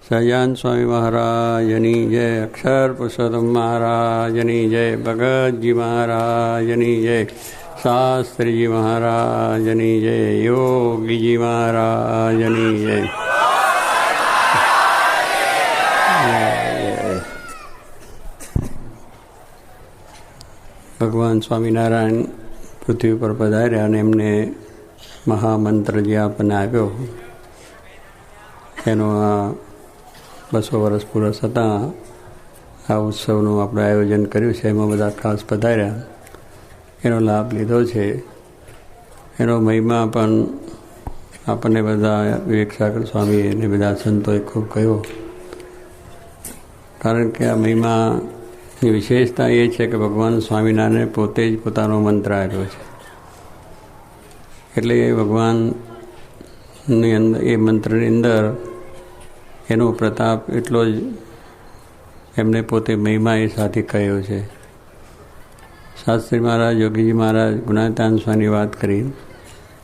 સહજાન સ્વામી મહારાજની જય, અક્ષર પુરુષોત્તમ મહારાજની જય, ભગતજી મહારાજની જય, શાસ્ત્રીજી મહારાજની જય, યોગીજી મહારાજની જય. ભગવાન સ્વામિનારાયણ પૃથ્વી પર પધાર્યા અને એમને મહામંત્ર જે આપણને આપ્યો એનો આ 200 વર્ષ પૂરા થતાં આ ઉત્સવનું આપણે આયોજન કર્યું છે. એમાં બધા ખાસ પધાર્યા, એનો લાભ લીધો છે. એનો મહિમા પણ આપણને બધા વિવેક સાગર સ્વામી અને બધા સંતોએ ખૂબ કહ્યો. કારણ કે આ મહિમાની વિશેષતા એ છે કે ભગવાન સ્વામિનારાયણે પોતે જ પોતાનો મંત્ર આપ્યો છે. એટલે એ ભગવાનની અંદર, એ મંત્રની અંદર એનો પ્રતાપ એટલો જ એમને પોતે મહિમા એ સાથે કહ્યો છે. શાસ્ત્રી મહારાજ, યોગીજી મહારાજ, ગુણાતાન સ્વામીની વાત કરી,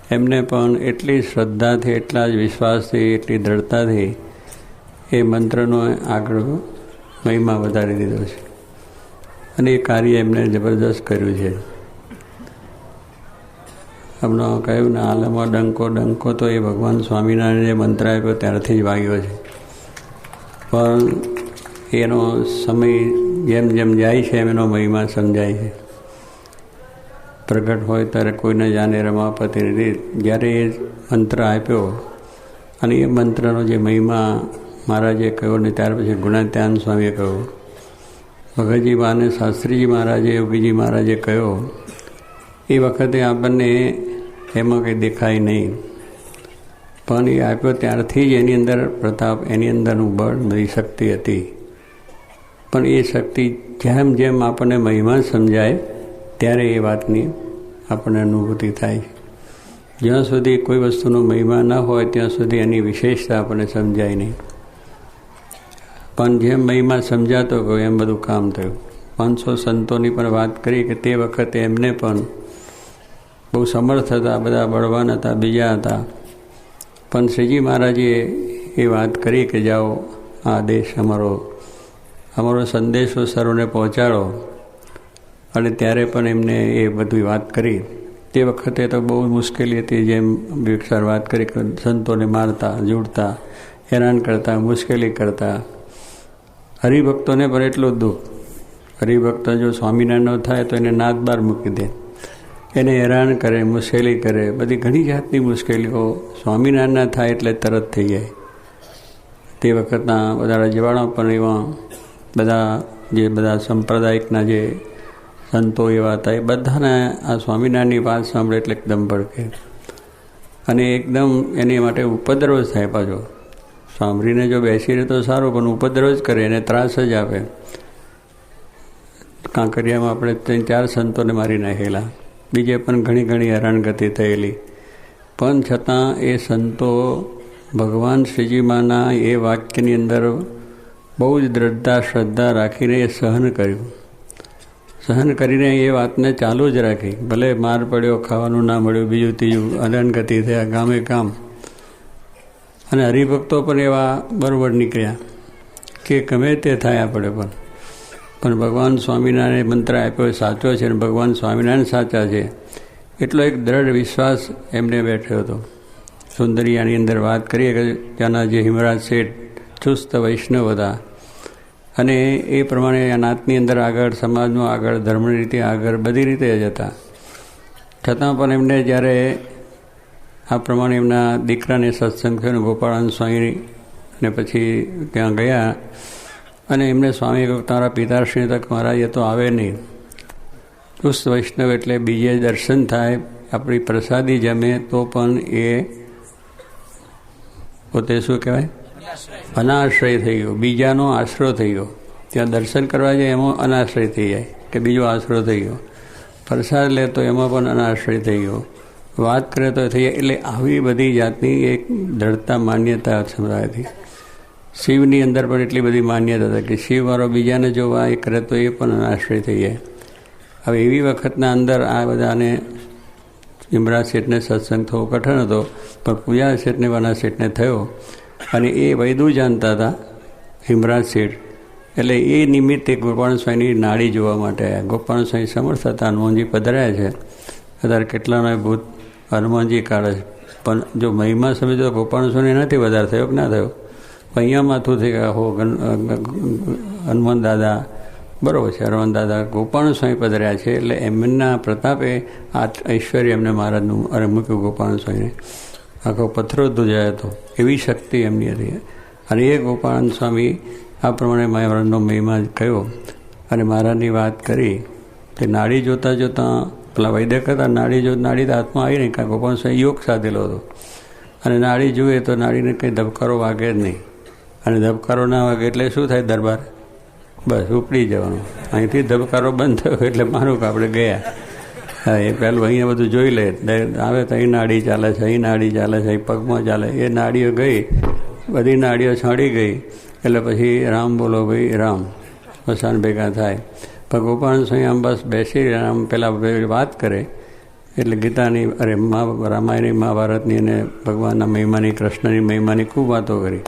એમને પણ એટલી શ્રદ્ધાથી, એટલા જ વિશ્વાસથી, એટલી દ્રઢતાથી એ મંત્રનો આગળ મહિમા વધારી દીધો છે અને એ કાર્ય એમને જબરદસ્ત કર્યું છે. હમણાં કહ્યું ને, આલમમાં ડંકો તો એ ભગવાન સ્વામિનારાયણે જે મંત્ર આપ્યો ત્યારથી જ વાગ્યો છે. પણ એનો સમય જેમ જેમ જાય છે એમ એનો મહિમા સમજાય છે. પ્રગટ હોય ત્યારે કોઈને જાણે રમાપતિ રીત. જ્યારે એ મંત્ર આપ્યો અને એ મંત્રનો જે મહિમા મહારાજે કહ્યો ને ત્યાર પછી ગુણાત્યાન સ્વામીએ કહ્યું, ભગતજી અને શાસ્ત્રીજી મહારાજે, યોગીજી મહારાજે કહ્યો, એ વખતે આપણને એમાં કંઈ દેખાય નહીં, પણ એ આપ્યો ત્યારથી જ એની અંદર પ્રતાપ, એની અંદરનું બળ, બધી શક્તિ હતી. પણ એ શક્તિ જેમ જેમ આપણને મહિમા સમજાય ત્યારે એ વાતની આપણને અનુભૂતિ થાય. જ્યાં સુધી કોઈ વસ્તુનો મહિમા ન હોય ત્યાં સુધી એની વિશેષતા આપણને સમજાય નહીં. પણ જેમ મહિમા સમજાતો ગયો એમ બધું કામ થયું. 500 સંતોની પણ વાત કરી કે તે વખતે એમને પણ બહુ સમર્થ હતા, બધા બળવાન હતા, બીજા હતા. પણ શ્રીજી મહારાજે એ વાત કરી કે જાઓ, આ દેશ અમારો સંદેશો સર્વને પહોંચાડો. અને ત્યારે પણ એમને એ બધી વાત કરી. તે વખતે તો બહુ મુશ્કેલી હતી, જેમ વિવેકસર વાત કરી કે સંતોને મારતા, જોડતા, હેરાન કરતા, મુશ્કેલી કરતા. હરિભક્તોને પણ એટલું જ દુઃખ. હરિભક્ત જો સ્વામિનારાયણનો થાય તો એને નાદ બાર મૂકી દે, એને હેરાન કરે, મુશ્કેલી કરે, બધી ઘણી જાતની મુશ્કેલીઓ સ્વામિનારાયણના થાય એટલે તરત થઈ જાય. તે વખતના બધા રજવાડા પણ એવા બધા સંપ્રદાયિકના જે સંતો એવા હતા, એ બધાને આ સ્વામિનારાયણની વાત સાંભળે એટલે એકદમ ભડકે અને એકદમ એની માટે ઉપદ્રવ થાય. પાછો સાંભળીને જો બેસી રહે તો સારું, પણ ઉપદ્રવ જ કરે, એને ત્રાસ જ આપે. કાંકરિયામાં આપણે 3-4 સંતોને મારી નાખેલા, બીજે પણ ઘણી હેરાનગતિ થયેલી. પણ છતાં એ સંતો ભગવાન શ્રીજીમાના એ વાક્યની અંદર બહુ જ દ્રઢતા, શ્રદ્ધા રાખીને એ સહન કર્યું. સહન કરીને એ વાતને ચાલુ જ રાખી. ભલે માર પડ્યો, ખાવાનું ના મળ્યું, બીજું ત્રીજું, હેરાનગતિ થયા ગામે કામ. અને હરિભક્તો પણ એવા બરોબર નીકળ્યા કે ગમે તે થયા પડે, પણ ભગવાન સ્વામિનારાયણે મંત્ર આપ્યો સાચો છે અને ભગવાન સ્વામિનારાયણ સાચા છે એટલો એક દ્રઢ વિશ્વાસ એમને બેઠો હતો. સુંદરિયાની અંદર વાત કરીએ કે ત્યાંના જે હિમરાજ શેઠ ચુસ્ત વૈષ્ણવ હતા અને એ પ્રમાણે આ નાતની અંદર આગળ, સમાજમાં આગળ, ધર્મની રીતે આગળ, બધી રીતે જ હતા. છતાં પણ એમને જ્યારે આ પ્રમાણે એમના દીકરાને સત્સંગ થયો, ગોપાળાનંદ સ્વામી, અને પછી ત્યાં ગયા અને એમને સ્વામી કહ્યું, તારા પિતાશ્રી તક મહારાજ એ તો આવે નહીં. ચુસ્ત વૈષ્ણવ એટલે બીજે દર્શન થાય, આપણી પ્રસાદી જમે તો પણ એ પોતે શું કહેવાય, અનાશ્રય થઈ ગયો, બીજાનો આશરો થઈ ગયો. ત્યાં દર્શન કરવા જાય એમાં અનાશ્રય થઈ જાય કે બીજો આશરો થઈ ગયો. પ્રસાદ લે તો એમાં પણ અનાશ્રય થઈ ગયો. વાત કરે તો થઈ જાય. એટલે આવી બધી જાતની એક દ્રઢતા, માન્યતા સંભળાતી. શિવની અંદર પણ એટલી બધી માન્યતા હતી કે શિવ મારો બીજાને જોવા એ કરે તો એ પણ અનાશ્રય થઈ જાય. હવે એવી વખતના અંદર આ બધાને હિમરાજ શેઠને સત્સંગ થવો કઠણ હતો, પણ પૂજા શેઠને વાના શેઠને થયો અને એ વૈદું જાણતા હતા હિમરાજ શેઠ, એટલે એ નિમિત્તે ગોપાલ સ્વામીની નાડી જોવા માટે આવ્યા. ગોપાલ સ્વામી સમર્થ હતા, હનુમાનજી પધરાયા છે. અત્યારે કેટલાનો ભૂત હનુમાનજી કાઢે છે, પણ જો મહિમા સમજો તો ગોપાલ સ્વામી નથી વધારે થયો કે ના થયો. અહીંયા માથું થઈ ગયા, હો હનુમાન દાદા બરાબર છે, હનુમાન દાદા ગોપાલ સ્વામી પધર્યા છે, એટલે એમના પ્રતાપે આ ઐશ્વર્ય એમને મહારાજનું અરે મૂક્યું. ગોપાલ સ્વામીને આખો પથ્થરો ધ્રુજાયો હતો, એવી શક્તિ એમની હતી. અને એ ગોપાલ સ્વામી આ પ્રમાણે મહારાજનો મહિમા કહ્યો અને મહારાજની વાત કરી. તે નાડી જોતાં જોતાં પેલા વૈદ્ય હતા, નાડી હાથમાં આવી નહીં, કારણ ગોપાલ સ્વામી યોગ સાધેલો હતો. અને નાડી જુએ તો નાડીને કંઈ ધબકારો વાગે જ નહીં. અને ધબકારો ના વાગે એટલે શું થાય? દરબાર બસ ઉપડી જવાનું. અહીંથી ધબકારો બંધ થયો એટલે માનું કે આપણે ગયા. હા, એ પહેલું અહીંયા બધું જોઈ લે, આવે તો અહીં નાડી ચાલે છે, અહીં નાડી ચાલે છે, અહીં પગમાં ચાલે. એ નાડીઓ ગઈ, બધી નાડીઓ છાડી ગઈ એટલે પછી રામ બોલો ભાઈ રામ, મસાન ભેગા થાય. પણ ગોપાલ સ્વામી આમ બસ બેસી આમ પેલા વાત કરે એટલે ગીતાની અરે રામાયણની મહાભારતની અને ભગવાનના મહિમાની, કૃષ્ણની મહિમાની ખૂબ વાતો કરી.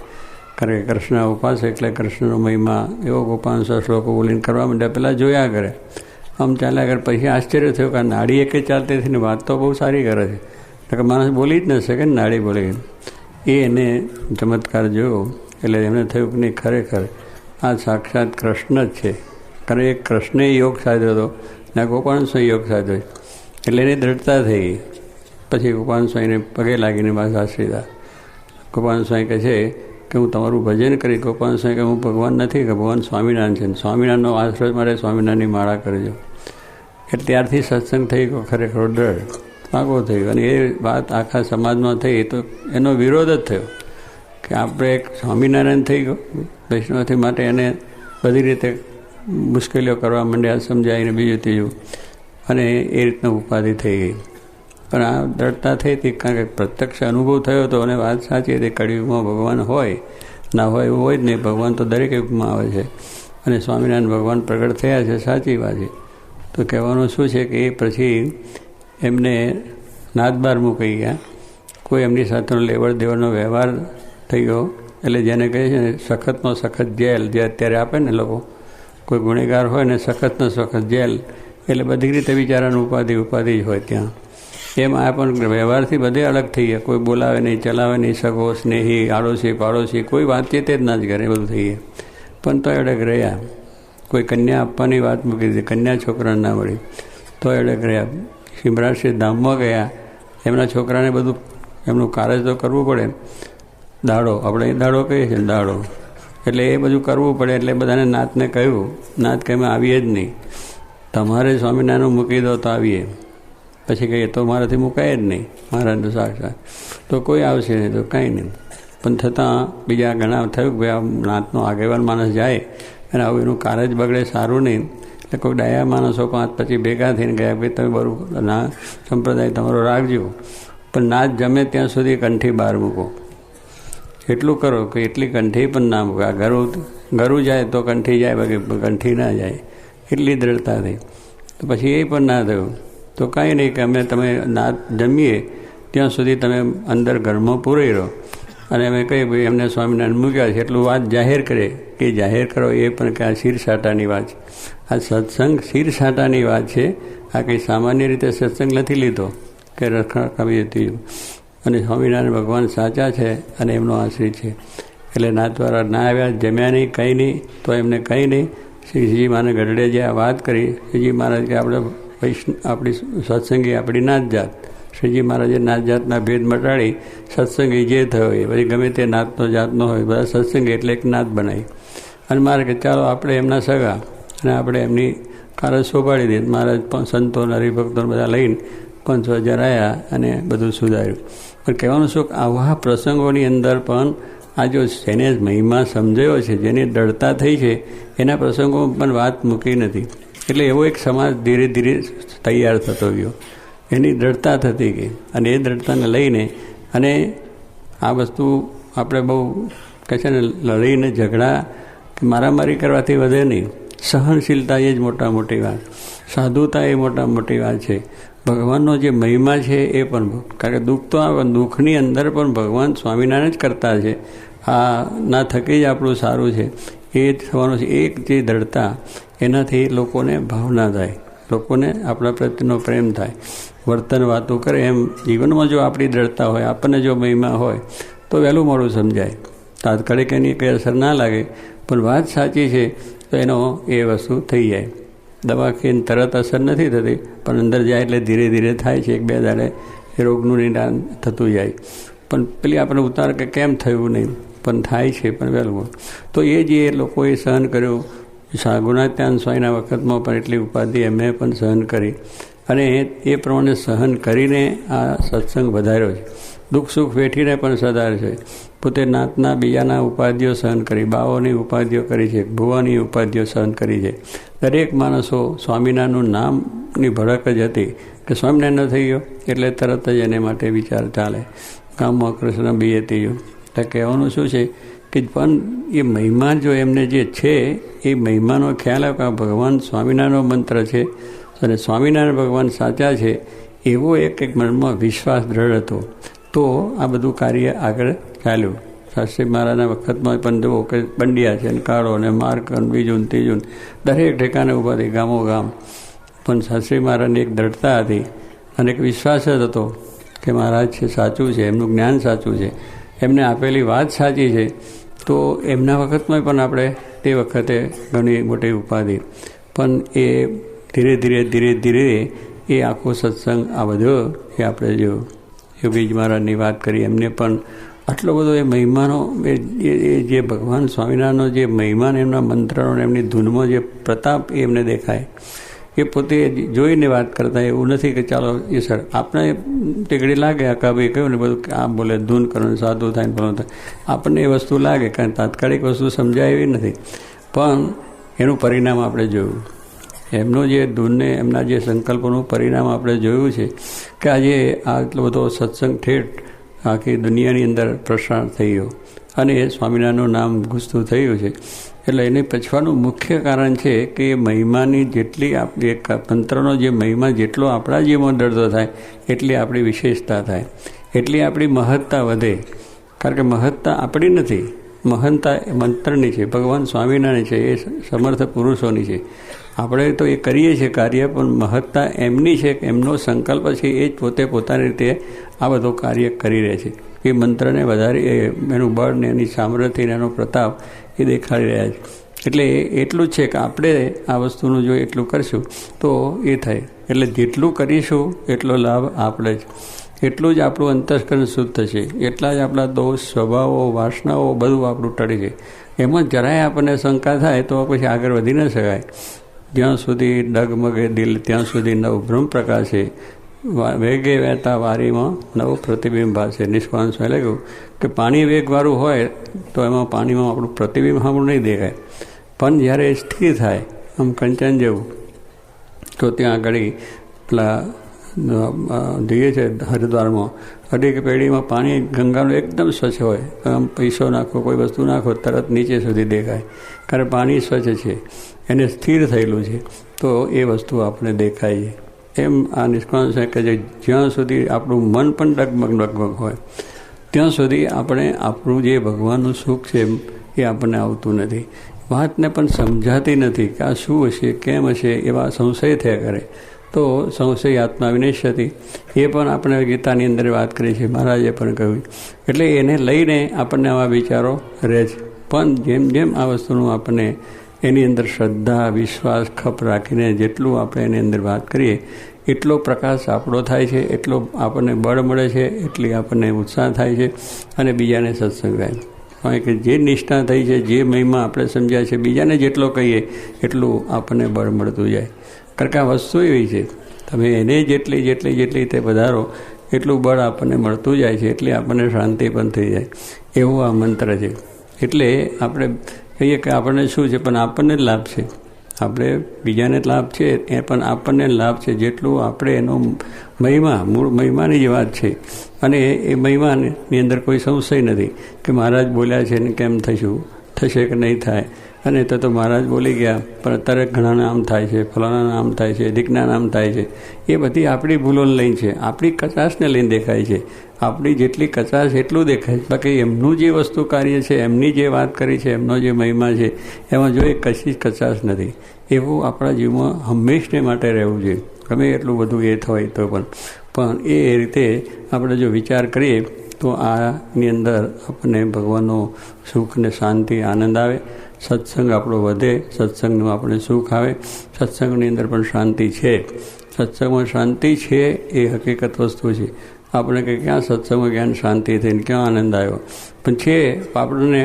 કારણ કે કૃષ્ણ ઉપાસ એટલે કૃષ્ણનો મહિમા એવો ગોપાલ શ્લોકો બોલીને કરવા માંડ્યા. પહેલાં જોયા કરે, આમ ચાલ્યા કરે. પછી આશ્ચર્ય થયું કે નાડી એકે ચાલતી હતી ને વાત તો બહુ સારી કરે છે, કે માણસ બોલી જ ન શકે ને નાડી બોલી. એને ચમત્કાર જોયો એટલે એમને થયું કે નહીં, ખરેખર આ સાક્ષાત કૃષ્ણ જ છે. કારણ કે કૃષ્ણે યોગ સાધ્યો હતો ને ગોપાલ સ્વામી યોગ સાધ્યો, એટલે એની દ્રઢતા થઈ ગઈ. પછી ગોપાલ સ્વામીને પગે લાગીને બસ આશ્રિતા. ગોપાલ સ્વામી કહે છે કે હું તમારું ભજન કરી. ગોપાલ સ્વામી કે હું ભગવાન નથી, કે ભગવાન સ્વામિનારાયણ છે, સ્વામિનારાયણનો આશ્રય મારે સ્વામિનારાયણની માળા કરજો. એટલે ત્યારથી સત્સંગ થઈ ગયો, ખરેખર દ્રઢ આગો થયો. અને એ વાત આખા સમાજમાં થઈ તો એનો વિરોધ જ થયો કે આપણે એક સ્વામિનારાયણ થઈ ગયો વૈષ્ણવથી, માટે એને બધી રીતે મુશ્કેલીઓ કરવા માંડ્યા, સમજાવીને બીજું ત્રીજું, અને એ રીતના ઉપાધિ થઈ ગઈ. પણ આ દ્રઢતા થઈ હતી કારણ કે પ્રત્યક્ષ અનુભવ થયો હતો અને વાત સાચી હતી. કળિયુગમાં ભગવાન હોય ના હોય એવું હોય જ નહીં, ભગવાન તો દરેક યુગમાં આવે છે. અને સ્વામિનારાયણ ભગવાન પ્રગટ થયા છે, સાચી વાત છે. તો કહેવાનું શું છે કે એ પછી એમને નાદબાર મૂકી ગયા. કોઈ એમની સાથેનો લેવડ દેવડનો વ્યવહાર થઈ ગયો. એટલે જેને કહે છે ને સખતનો સખત જેલ, જે અત્યારે આપે ને લોકો, કોઈ ગુનેગાર હોય ને સખતનો સખત જેલ, એટલે બધી રીતે બિચારાનું ઉપાધિ જ હોય ત્યાં. એમ આ પણ વ્યવહારથી બધે અલગ થઈ ગયા. કોઈ બોલાવે નહીં, ચલાવે નહીં, સગો સ્નેહી, આડોશી પાડોશી, કોઈ વાતચીત જ ના જ કરે, બધું થઈ ગયા. પણ તો અડગ રહ્યા. કોઈ કન્યા આપવાની વાત મૂકી દીધી, કન્યા છોકરાને ના મળી તો અડગ રહ્યા. હિમરાજ ધામમાં ગયા, એમના છોકરાને બધું એમનું કાર્ય તો કરવું પડે. દાડો, આપણે દાડો કહીએ છીએ ને, દાડો એટલે એ બધું કરવું પડે. એટલે બધાને નાથને કહ્યું, નાથ કે અમે આવીએ જ નહીં, તમારે સ્વામિનારાયણ મૂકી દો તો આવીએ. પછી કહીએ તો મારાથી મુકાય જ નહીં, મહારાજનું સાક્ષાત તો કોઈ આવશે નહીં, તો કાંઈ નહીં. પણ છતાં બીજા ઘણા થયું કે ભાઈ આ નાથનો આગેવાન માણસ જાય અને આવું એનું કાર્ય જ બગડે, સારું નહીં. એટલે કોઈ ડાયા માણસો 5 પછી ભેગા થઈને ગયા, ભાઈ તમે બરાબર ના સંપ્રદાય તમારો રાખજો, પણ નાથ જમે ત્યાં સુધી કંઠી બહાર મૂકો. એટલું કરો કે એટલી કંઠી પણ ના મૂકો. આ ઘરું જાય તો કંઠી જાય, બાકી કંઠી ના જાય, એટલી દ્રઢતા થઈ. તો પછી એ પણ ના થયું. તો કાંઈ નહીં કે તમે નાથ જમીએ ત્યાં સુધી તમે અંદર ઘરમાં પૂરાઈ રહો. અને અમે કહીએ ભાઈ એમને સ્વામિનારાયણ મૂક્યા છે એટલું વાત જાહેર કરે, કે જાહેર કરો એ પણ કે આ શીરસાટાની વાત છે. આ સત્સંગ શીરસાટાની વાત છે. આ કંઈ સામાન્ય રીતે સત્સંગ નથી લીધો કે રખણ કવી હતી. અને સ્વામિનારાયણ ભગવાન સાચા છે અને એમનો આશ્રિત છે. એટલે નાથવાળા ના આવ્યા, જમ્યા નહીં, કંઈ નહીં, તો એમને કંઈ નહીં. શ્રીજી મહારાજ ગઢડે જે આ વાત કરી, શ્રીજી મહારાજ કે આપણે આપણી સત્સંગી આપણી નાત જાત. શ્રીજી મહારાજે નાત જાતના ભેદ મટાડી સત્સંગી જે થયો એ પછી ગમે તે નાતનો જાતનો હોય, બધા સત્સંગી એટલે એક નાત બનાવી. અને મારે કે ચાલો આપણે એમના સગા અને આપણે એમની કારજ શોભાડી દઈએ. મહારાજ સંતો હરિભક્તો બધા લઈને 5,000 આવ્યા અને બધું સુધાર્યું. પણ કહેવાનું શું, આવા પ્રસંગોની અંદર પણ આ જો જેને મહિમા સમજાયો છે, જેની દ્રઢતા થઈ છે, એના પ્રસંગો પણ વાત મૂકી નથી. એટલે એવો એક સમાજ ધીરે ધીરે તૈયાર થતો ગયો, એની દ્રઢતા થતી ગઈ. અને એ દ્રઢતાને લઈને અને આ વસ્તુ આપણે બહુ કહે છે ને, લડીને ઝઘડા કે મારામારી કરવાથી વધે નહીં. સહનશીલતા એ જ મોટા મોટી વાત, સાધુતા એ મોટા મોટી વાત છે. ભગવાનનો જે મહિમા છે એ પણ, કારણ કે દુઃખ તો આવે, દુઃખની અંદર પણ ભગવાન સ્વામિનારાયણ જ કરતા છે. ના થકી જ આપણું સારું છે એ થવાનું છે. એક જે દ્રઢતા એનાથી લોકોને ભાવના થાય, લોકોને આપણા પ્રત્યેનો પ્રેમ થાય, વર્તન વાતો કરે. એમ જીવનમાં જો આપણી દ્રઢતા હોય, આપણને જો મહિમા હોય તો વહેલું મોડું સમજાય. તાત્કાલિક એની કંઈ અસર ના લાગે, પણ વાત સાચી છે તો એનો એ વસ્તુ થઈ જાય. દવા ખાઈને તરત અસર નથી થતી, પણ અંદર જાય એટલે ધીરે ધીરે થાય છે. 1-2 દાડે એ રોગનું નિદાન થતું જાય. પણ પેલી આપણે ઉતાર કે કેમ થયું નહીં, પણ થાય છે, પણ વહેલું. તો એ જે લોકોએ સહન કર્યું, ગુણાત્યાન સ્વામીના વખતમાં પણ એટલી ઉપાધિ એમણે પણ સહન કરી, અને એ પ્રમાણે સહન કરીને આ સત્સંગ વધાર્યો છે. દુઃખ સુખ વેઠીને પણ સદાર છે. પોતે નાતના બીજાના ઉપાધિઓ સહન કરી, બાઓની ઉપાધિઓ કરી છે, ભુવાની ઉપાધિઓ સહન કરી છે. દરેક માણસો સ્વામિનારાયણનું નામની ભડક જ હતી કે સ્વામિનારાયણ થઈ ગયો એટલે તરત જ એને માટે વિચાર ચાલે. ગામમાં કૃષ્ણ બી હતી ગયો. એટલે કહેવાનું શું છે કે પણ એ મહિમા જો એમને જે છે એ મહિમાનો ખ્યાલ આવે કે ભગવાન સ્વામિનારાયણનો મંત્ર છે અને સ્વામિનારાયણ ભગવાન સાચા છે, એવો એક મનમાં વિશ્વાસ દ્રઢ હતો. તો આ બધું કાર્ય આગળ ચાલ્યું. શાસ્ત્રી મહારાજના વખતમાં પણ જુઓ કે બંડિયા છે, કાળો ને માર્કન, બીજું ત્રીજું, દરેક ઠેકાને ઊભા થઈ ગામો ગામ. પણ શાસ્ત્રી મહારાજની એક દ્રઢતા હતી અને એક વિશ્વાસ જ હતો કે મહારાજ છે સાચું છે, એમનું જ્ઞાન સાચું છે, એમને આપેલી વાત સાચી છે. તો એમના વખતમાં પણ આપણે તે વખતે ઘણી મોટી ઉપાધિ, પણ એ ધીરે ધીરે ધીરે ધીરે એ આખો સત્સંગ આ બધો એ આપણે જો યોગીજી મહારાજની વાત કરી, એમને પણ આટલો બધો એ મહિમાનો એ જે ભગવાન સ્વામિનારાયણનો જે મહિમાન એમના મંત્રનો એમની ધૂનમાં જે પ્રતાપ એ એમને દેખાય, એ પોતે જોઈને વાત કરતા. એવું નથી કે ચાલો એ સર આપણે ટીકડી લાગે અકાભાઈ કહ્યું ને બધું આ બોલે ધૂન કરવાનું સાદું થાય ને ભલું થાય, આપણને એ વસ્તુ લાગે કારણ તાત્કાલિક વસ્તુ સમજાય એવી નથી. પણ એનું પરિણામ આપણે જોયું, એમનો જે ધૂનને એમના જે સંકલ્પોનું પરિણામ આપણે જોયું છે કે આજે આટલો બધો સત્સંગ ઠેઠ આખી દુનિયાની અંદર પ્રસાર થઈ ગયો અને સ્વામિનારાયણનું નામ ગુસ્તું થયું છે. એટલે એને પછવાનું મુખ્ય કારણ છે કે મહિમાની જેટલી એક મંત્રનો જે મહિમા જેટલો આપણા જીવનમાં દર્દો થાય એટલી આપણી વિશેષતા થાય, એટલી આપણી મહત્તા વધે. કારણ કે મહત્તા આપણી નથી, મહાનતા મંત્રની છે, ભગવાન સ્વામિનારાયણ છે, એ સમર્થ પુરુષોની છે. આપણે તો એ કરીએ છીએ કાર્ય, પણ મહત્તા એમની છે, એમનો સંકલ્પ છે, એ જ પોતે પોતાની રીતે આ બધું કાર્ય કરી રહે છે. એ મંત્રને વધારે એનું બળ ને એની સામર્થ્ય ને એનો પ્રતાપ એ દેખાડી રહ્યા છે. એટલે એટલું જ છે કે આપણે આ વસ્તુનું જો એટલું કરશું તો એ થાય. એટલે જેટલું કરીશું એટલો લાભ આપણે જ, એટલું જ આપણું અંતઃકરણ શુદ્ધ થશે, એટલા જ આપણા દોષ, સ્વભાવો, વાસનાઓ બધું આપણું ટળી જાય. એમાં જરાય આપણને શંકા થાય તો પછી આગળ વધી ન શકાય. જ્યાં સુધી ડગમગે દિલ ત્યાં સુધી નવ બ્રહ્મ પ્રકાશે, વેગે વહેતા વારીમાં નવ પ્રતિબિંબ ભાશે. નિષ્કાંત સ્વામી લખ્યું કે પાણી વેગવાળું હોય તો એમાં પાણીમાં આપણું પ્રતિબિંબ સાંભળું નહીં દેખાય, પણ જ્યારે સ્થિર થાય આમ કંચન જેવું, તો ત્યાં આગળ પેલા જઈએ છે હરિદ્વારમાં, અઢી પેઢીમાં પાણી ગંગાનું એકદમ સ્વચ્છ હોય, આમ પૈસો નાખો કોઈ વસ્તુ નાખો તરત નીચે સુધી દેખાય, કારણ પાણી સ્વચ્છ છે, એને સ્થિર થયેલું છે, તો એ વસ્તુ આપણે દેખાય છે. એમ આ નિષ્કાંત છે કે જ્યાં સુધી આપણું મન પણ ડગમગ હોય ત્યાં સુધી આપણે આપણું જે ભગવાનનું સુખ છે એ આપણને આવતું નથી. વાતને પણ સમજાતી નથી કે આ શું હશે, કેમ હશે, એવા સંશય થયા કરે. તો સંશય આત્મા વિનશ્યતિ, એ પણ આપણે ગીતાની અંદર વાત કરી છે, મહારાજે પણ કહ્યું. એટલે એને લઈને આપણને આવા વિચારો રહે છે. પણ જેમ જેમ આ વસ્તુનું આપણને એની અંદર શ્રદ્ધા, વિશ્વાસ, ખપ રાખીને જેટલું આપણે એની અંદર વાત કરીએ એટલો પ્રકાશ આપણો થાય છે, એટલો આપણને બળ મળે છે, એટલી આપણને ઉત્સાહ થાય છે અને બીજાને સત્સંગ થાય. કારણ કે જે નિષ્ઠા થઈ છે, જે મહિમા આપણે સમજ્યા છે, બીજાને જેટલો કહીએ એટલું આપણને બળ મળતું જાય. કારણ કે આ વસ્તુ એવી છે, તમે એને જેટલી જેટલી જેટલી તે વધારો એટલું બળ આપણને મળતું જાય છે, એટલે આપણને શાંતિ પણ થઈ જાય. એવો આ મંત્ર છે. એટલે આપણે કહીએ કે આપણને શું છે, પણ આપણને જ લાભ છે. આપણે બીજાને લાભ છે એ પણ આપણને લાભ છે, જેટલું આપણે એનો મહિમા, મૂળ મહિમાની જ વાત છે. અને એ મહિમાની અંદર કોઈ સંશય નથી કે મહારાજ બોલ્યા છે ને કેમ થશે કે નહીં થાય. અને તો મહારાજ બોલી ગયા, પણ અત્યારે ઘણાના આમ થાય છે, ફલાણા આમ થાય છે, દીકના આમ થાય છે. એ બધી આપણી ભૂલોને લઈને છે, આપણી કચાશને લઈને દેખાય છે. આપણી જેટલી કચાશ એટલું દેખાય, બાકી એમનું જે વસ્તુ કાર્ય છે, એમની જે વાત કરી છે, એમનો જે મહિમા છે, એમાં જો એ કશી જ કચાશ નથી. એવું આપણા જીવમાં હંમેશને માટે રહેવું જોઈએ, ગમે એટલું બધું એ થાય તો પણ એ રીતે આપણે જો વિચાર કરીએ તો આની અંદર આપણને ભગવાનનો સુખ ને શાંતિ આનંદ આવે, સત્સંગ આપણો વધે, સત્સંગનું આપણે સુખ આવે. સત્સંગની અંદર પણ શાંતિ છે, સત્સંગમાં શાંતિ છે એ હકીકત વસ્તુ છે. આપણે કે ક્યાં સત્સંગમાં જ્ઞાન શાંતિ થઈને ક્યાં આનંદ આવ્યો, પણ છે આપણને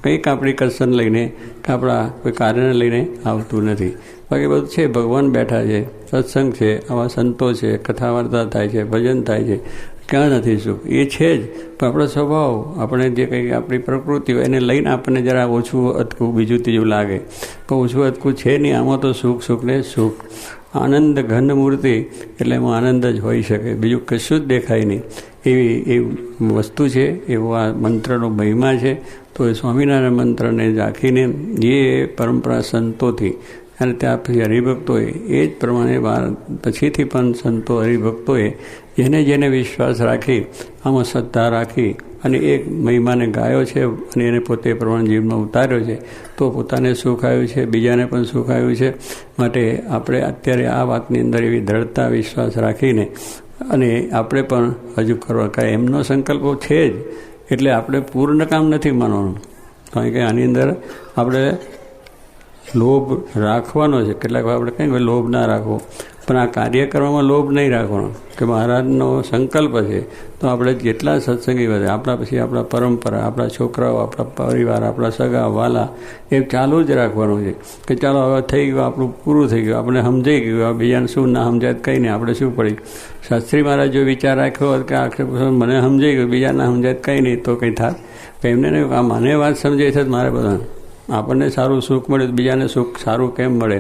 કંઈક આપણી કસન લઈને કે આપણા કોઈ કાર્યને લઈને આવતું નથી. બાકી બધું છે, ભગવાન બેઠા છે, સત્સંગ છે, આવા સંતો છે, કથા વાર્તા થાય છે, ભજન થાય છે, ક્યાં નથી સુખ? એ છે જ, પણ આપણો સ્વભાવ, આપણે જે કંઈક આપણી પ્રકૃતિ હોય એને લઈને આપણને જરા ઓછું અટકું બીજું ત્રીજું લાગે, પણ ઓછું અટકું છે નહીં. આમાં તો સુખ ને સુખ, આનંદ ઘન મૂર્તિ, એટલે એમાં આનંદ જ હોઈ શકે, બીજું કશું જ દેખાય નહીં. એવી વસ્તુ છે, એવો આ મંત્રનો મહિમા છે. તો એ સ્વામિનારાયણ મંત્રને રાખીને જે પરંપરા સંતોથી અને ત્યાં પછી હરિભક્તોએ એ જ પ્રમાણે પછીથી પણ સંતો હરિભક્તોએ જેને વિશ્વાસ રાખી, આમાં શ્રદ્ધા રાખી અને એ મહિમાને ગાયો છે અને એને પોતે પ્રમાણે જીવનમાં ઉતાર્યો છે, તો પોતાને સુખ આવ્યું છે, બીજાને પણ સુખ આવ્યું છે. માટે આપણે અત્યારે આ વાતની અંદર એવી દ્રઢતા વિશ્વાસ રાખીને અને આપણે પણ હજુ કરવા કાંઈ એમનો સંકલ્પો છે જ, એટલે આપણે પૂર્ણ કામ નથી માનવાનું. કારણ કે આની અંદર આપણે લોભ રાખવાનો છે. કેટલાક આપણે કંઈ લોભ ના રાખવો, પણ આ કાર્ય કરવામાં લોભ નહીં રાખવાનો કે મહારાજનો સંકલ્પ છે તો આપણે જેટલા સત્સંગી વધે, આપણા પછી આપણા પરંપરા, આપણા છોકરાઓ, આપણા પરિવાર, આપણા સગા વાલા, એ ચાલુ જ રાખવાનું છે કે ચાલો હવે થઈ ગયું, આપણું પૂરું થઈ ગયું, આપણે સમજાઈ ગયું, હવે બીજાને શું ના સમજાય કંઈ નહીં, આપણે શું પડી. શાસ્ત્રી મહારાજ જો વિચાર રાખ્યો હોત કે આખરે મને સમજાઈ ગયું, બીજા ના સમજાય કંઈ નહીં, તો કંઈ થાય? એમને નહીં, આ મને વાત સમજાય છે મારે બધા, આપણને સારું સુખ મળે તો બીજાને સુખ સારું કેમ મળે,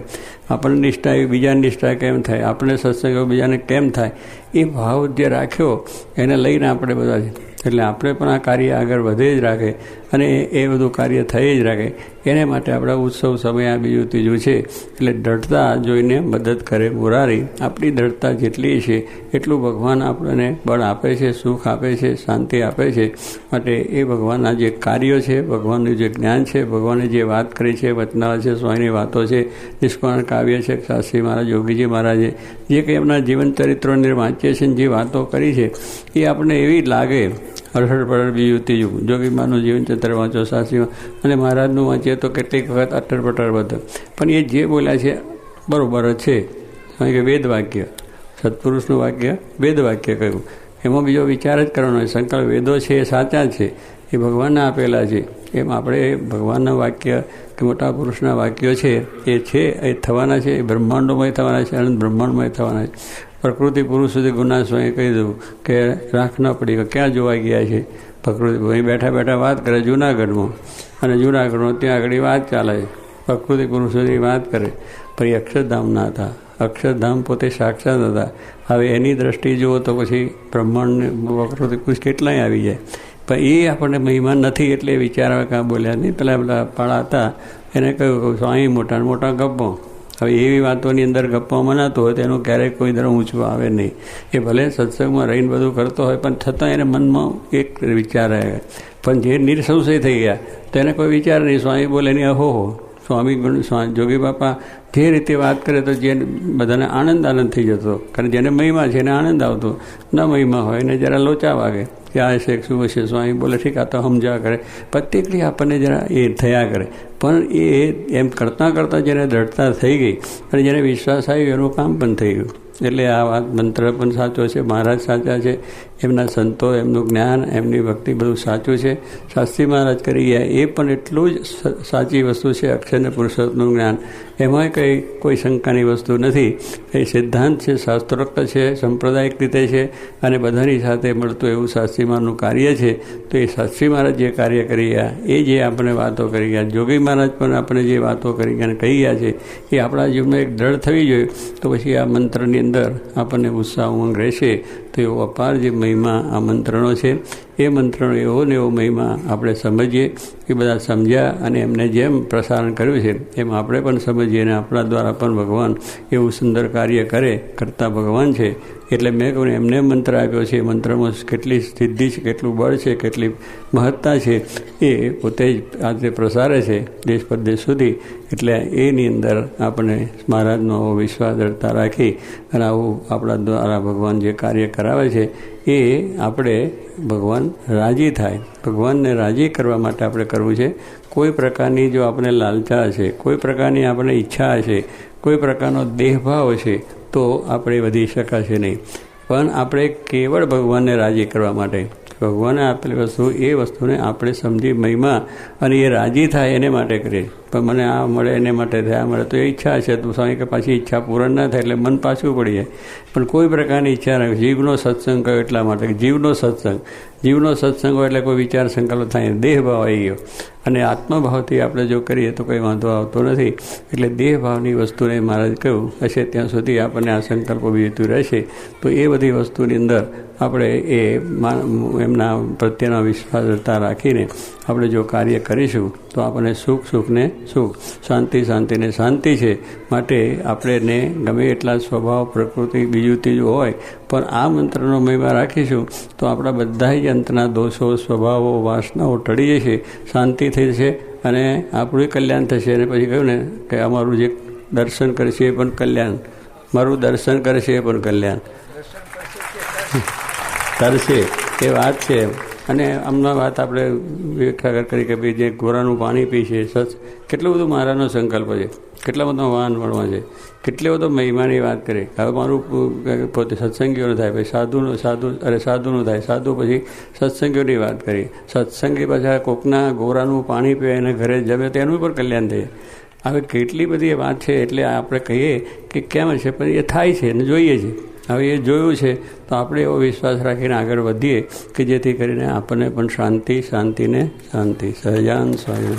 આપણને નિષ્ઠા એવી બીજાની નિષ્ઠા કેમ થાય, આપણે સત્સંગ બીજાને કેમ થાય, એ ભાવ જે રાખ્યો એને લઈને આપણે બધા છે. એટલે આપણે પણ આ કાર્ય આગળ વધે જ રાખે અને એ બધું કાર્ય થઈ જ રાખે. એને માટે આપણા ઉત્સવ સમય આ બીજું ત્રીજું છે. એટલે દ્રઢતા જોઈને મદદ કરે મુરારી. આપણી દ્રઢતા જેટલી છે એટલું ભગવાન આપણને બળ આપે છે, સુખ આપે છે, શાંતિ આપે છે. માટે એ ભગવાનના જે કાર્યો છે, ભગવાનનું જે જ્ઞાન છે, ભગવાને જે વાત કરી છે, વચનાવળ છે, સ્વામીની વાતો છે, નિષ્કારણ કાવ્ય છે, શાસ્ત્રી મહારાજ, યોગીજી મહારાજે જે કંઈ એમના જીવન ચરિત્રોની વાંચીએ છીએ, જે વાતો કરી છે એ આપણને એવી લાગે. અઢળ પઢળ બીજું ત્રીજું જોગીમાનું જીવન ચરિત્ર વાંચો, શાસ્ત્રીમાં, અને મહારાજનું વાંચીએ તો કેટલીક વખત અટ્ટર પટ્ટર બધું, પણ એ જે બોલ્યા છે બરાબર જ છે. કારણ કે વેદ વાક્ય, સત્પુરુષનું વાક્ય વેદ વાક્ય કહ્યું, એમાં બીજો વિચાર જ કરવાનો હોય. સંકલ્પ વેદો છે એ સાચા છે, એ ભગવાનને આપેલા છે. એમ આપણે ભગવાનના વાક્ય કે મોટા પુરુષના વાક્યો છે એ થવાના છે, એ બ્રહ્માંડોમય થવાના છે, અનંત બ્રહ્માંડમય થવાના છે. પ્રકૃતિ પુરુષ સુધી ગુના સ્વામી કહી દઉં કે રાખ ન પડી કે ક્યાં જોવા ગયા છે. પ્રકૃતિ અહીં બેઠા બેઠા વાત કરે જૂનાગઢમાં, અને જૂનાગઢમાં ત્યાં આગળ વાત ચાલે, પ્રકૃતિ પુરુષોની વાત કરે, પણ એ અક્ષરધામના હતા. અક્ષરધામ પોતે સાક્ષાત હતા. હવે એની દ્રષ્ટિ જુઓ તો પછી બ્રહ્માંડ પ્રકૃતિ પુરુષ કેટલાય આવી જાય, પણ એ આપણને મહિમા નથી એટલે વિચારવા કાં બોલ્યા નહીં. પેલા પાળા હતા એને કહ્યું સ્વામી મોટા મોટા ગપ્પો. હવે એવી વાતોની અંદર ગપ્પા મનાતો હોય તો એનું ક્યારેય કોઈ દર ઊંચું આવે નહીં. એ ભલે સત્સંગમાં રહીને બધું કરતો હોય, પણ છતાં એને મનમાં એક વિચાર આવે. પણ જે નિર્સંશય થઈ ગયા તો એને કોઈ વિચાર નહીં. સ્વામી બોલે નહીં, અહો સ્વામી જોગી બાપા જે રીતે વાત કરે તો જે બધાને આનંદ થઈ જતો. કારણ જેને મહિમા છે એને આનંદ આવતો, ન મહિમા હોય એને જરા લોચા વાગે કે આ છે શું હશે. સ્વામી બોલે ઠીક, આ તો સમજ્યા કરે, પ્રત્યેકલી આપણને જરા એ થયા કરે. પણ એ એમ કરતાં કરતાં જેને દ્રઢતા થઈ ગઈ અને જેને વિશ્વાસ આવ્યો એનું કામ પણ થઈ ગયું. એટલે આ વાત મંત્ર પણ સાચો છે, મહારાજ સાચા છે, એમના સંતો, એમનું જ્ઞાન, એમની ભક્તિ બધું સાચું છે. શાસ્ત્રી મહારાજ કરી ગયા એ પણ એટલું જ સાચી વસ્તુ છે. અક્ષર અને પુરુષોત્તમનું જ્ઞાન, એમાં કંઈ કોઈ શંકાની વસ્તુ નથી. એ સિદ્ધાંત છે, શાસ્ત્રોક્ત છે, સાંપ્રદાયિક રીતે છે, અને બધાની સાથે મળતું એવું શાસ્ત્રી મહારાજનું કાર્ય છે. તો એ શાસ્ત્રી મહારાજ જે કાર્ય કરી ગયા, એ જે આપણે વાતો કરી ગયા, જોગી મહારાજ પણ આપણે જે વાતો કરી ગયા અને કહી ગયા છે, એ આપણા જીવનમાં એક દ્રઢ થવી જોઈએ. તો પછી આ મંત્રની અંદર આપણને ઉત્સાહ ઉમંગ રહેશે. તો એવો અપાર જે મહિમા આ મંત્રનો છે એ મંત્રનો એવો ને એવો મહિમા આપણે સમજીએ. એ બધા સમજ્યા અને એમને જેમ પ્રસારણ કર્યું છે એમ આપણે પણ સમજીએ અને આપણા દ્વારા પણ ભગવાન એવું સુંદર કાર્ય કરતા ભગવાન છે. એટલે મેં કહ્યું એમને મંત્ર આપ્યો છે, એ મંત્રમાં કેટલી સિદ્ધિ છે, કેટલું બળ છે, કેટલી મહત્તા છે, એ પોતે જ આજે પ્રસારે છે દેશ પરદેશ સુધી. એટલે એની અંદર આપણે મહારાજનો વિશ્વાસ દૃઢતા રાખી અને આવું આપણા દ્વારા ભગવાન જે કાર્ય કરાવે છે એ આપણે ભગવાન રાજી થાય. ભગવાનને રાજી કરવા માટે આપણે કરવું છે. કોઈ પ્રકારની જો આપણે લાલચા હશે, કોઈ પ્રકારની આપણે ઈચ્છા હશે, કોઈ પ્રકારનો દેહભાવ હશે તો આપણે વધી શકાશે નહીં. પણ આપણે કેવળ ભગવાનને રાજી કરવા માટે ભગવાને આપેલી વસ્તુ એ વસ્તુને આપણે સમજી મહિમા અને એ રાજી થાય એને માટે કરીએ. પણ મને આ મળે એને માટે થાય, આ મળે તો એ ઈચ્છા છે તો સ્વામી કે પાછી ઈચ્છા પૂરણ ના થાય એટલે મન પાછું પડી જાય. પણ કોઈ પ્રકારની ઈચ્છા નથી. જીવનો સત્સંગ કયો એટલા માટે જીવનો સત્સંગ હોય એટલે કોઈ વિચાર સંકલ્પ થાય, દેહભાવ આવી ગયો. અને આત્મભાવથી આપણે જો કરીએ તો કંઈ વાંધો આવતો નથી. એટલે દેહભાવની વસ્તુને મહારાજ કહ્યું હશે ત્યાં સુધી આપણને આ સંકલ્પો બીજું રહેશે. તો એ બધી વસ્તુની અંદર આપણે એ એમના પ્રત્યેનો વિશ્વાસતા રાખીને આપણે જો કાર્ય કરીશું તો આપણને સુખને સુખ, શાંતિને શાંતિ છે. માટે આપણને ગમે એટલા સ્વભાવ પ્રકૃતિ બીજું ત્રીજું હોય પણ આ મંત્રનો મહિમા રાખીશું તો આપણા બધા જ અંતના દોષો, સ્વભાવો, વાસનાઓ ટળી જશે, શાંતિ થઈ જશે અને આપણું કલ્યાણ થશે. અને પછી કહ્યું ને કે અમારું જે દર્શન કરશે એ પણ કલ્યાણ, મારું દર્શન કરશે એ પણ કલ્યાણ કરશે એ વાત છે. અને હમણાં વાત આપણે વ્યાખ્યા કરી કે ભાઈ જે ગોરાનું પાણી પીશે, કેટલું બધું મારાનો સંકલ્પ છે, કેટલા બધા વાહન મળવા છે, કેટલો બધો મહિમાની વાત કરી. હવે મારું પોતે સત્સંગીઓનું થાય, પછી સાધુનું થાય, સાધુ પછી સત્સંગીઓની વાત કરી, સત્સંગી પાછા કોકના ગોરાનું પાણી પીવે એને ઘરે જમે તો એનું પણ કલ્યાણ થાય. હવે કેટલી બધી વાત છે. એટલે આપણે કહીએ કે કેમ છે પણ એ થાય છે અને જોઈએ છે. હવે એ જોયું છે તો આપણે એવો વિશ્વાસ રાખીને આગળ વધીએ કે જેથી કરીને આપણને પણ શાંતિ. સહજાન સ્વામી.